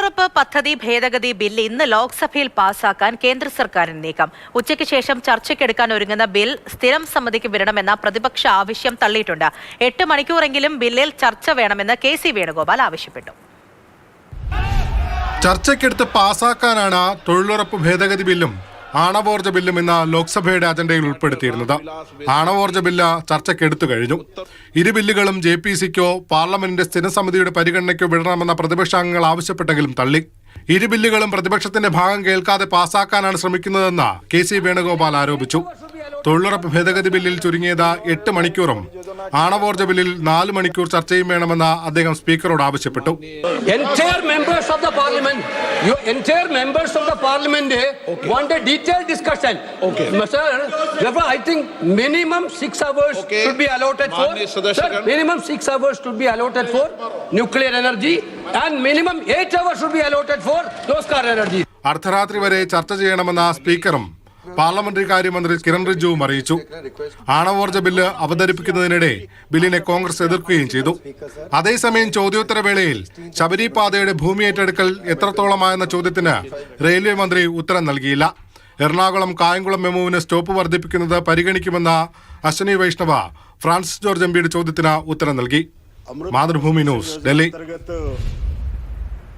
തൊഴിലുറപ്പ് പദ്ധതി ഭേദഗതി ബിൽ ഇന്ന് ലോക്സഭയിൽ പാസാക്കാൻ കേന്ദ്ര സർക്കാരിന് നീക്കം. ഉച്ചയ്ക്ക് ശേഷം ചർച്ചയ്ക്കെടുക്കാൻ ഒരുങ്ങുന്ന ബിൽ സ്ഥിരം സമിതിക്ക് വിടണമെന്ന പ്രതിപക്ഷ ആവശ്യം തള്ളിയിട്ടുണ്ട്. 8 മണിക്കൂറെങ്കിലും ബില്ലിൽ ചർച്ച വേണമെന്ന് കെ.സി. വേണുഗോപാൽ ആവശ്യപ്പെട്ടു. ചർച്ചയ്ക്കെടുത്ത് പാസാക്കാനാണ് തൊഴിലുറപ്പ് ഭേദഗതി ബില്ലും ആണവോർജ്ജ ബില്ലും ഇന്ന് ലോക്സഭയുടെ അജണ്ടയിൽ ഉൾപ്പെടുത്തിയിരുന്നത്. ആണവോർജ്ജ ബില്ല് ചർച്ചയ്ക്കെടുത്തു കഴിഞ്ഞു. ഇരു ബില്ലുകളും JPCക്കോ പാർലമെന്റിന്റെ സ്ഥിരം സമിതിയുടെ പരിഗണനയ്ക്കോ വിടണമെന്ന പ്രതിപക്ഷാംഗങ്ങൾ ആവശ്യപ്പെട്ടെങ്കിലും തള്ളി. ഇരു ബില്ലുകളും പ്രതിപക്ഷത്തിന്റെ ഭാഗം കേൾക്കാതെ പാസാക്കാനാണ് ശ്രമിക്കുന്നതെന്ന് കെ.സി. വേണുഗോപാൽ ആരോപിച്ചു. തൊഴിലുറപ്പ് ഭേദഗതി ബില്ലിൽ ചുരുങ്ങിയത് 8 മണിക്കൂറും ആണവോർജ്ജ ബില്ലിൽ 4 മണിക്കൂർ ചർച്ചയും വേണമെന്ന് അദ്ദേഹം സ്പീക്കറോട് ആവശ്യപ്പെട്ടു. Entire members of the parliament want a detailed discussion. Sir, therefore I think minimum 6 hours should be allotted for. Sir, minimum 6 hours should be allotted for nuclear energy and minimum 8 hours should be allotted for Oscar energy. അർദ്ധരാത്രി വരെ ചർച്ച ചെയ്യണമെന്ന സ്പീക്കറും parliamentary കാര്യമന്ത്രി കിരൺ റിജിജുവും അറിയിച്ചു. ആണവോർജ്ജ bill അവതരിപ്പിക്കുന്നതിനിടെ ബില്ലിനെ കോൺഗ്രസ് എതിർക്കുകയും ചെയ്തു. അതേസമയം ചോദ്യോത്തരവേളയിൽ ശബരി പാതയുടെ ഭൂമി ഏറ്റെടുക്കൽ എത്രത്തോളമായെന്ന ചോദ്യത്തിന് റെയിൽവേ മന്ത്രി ഉത്തരം നൽകിയില്ല. എറണാകുളം കായംകുളം മെമുവിന് സ്റ്റോപ്പ് വർദ്ധിപ്പിക്കുന്നത് പരിഗണിക്കുമെന്ന അശ്വനി വൈഷ്ണവ ഫ്രാൻസിസ് ജോർജ് MPയുടെ ചോദ്യത്തിന് ഉത്തരം നൽകി. മാതൃഭൂമി ന്യൂസ്, ഡൽഹി.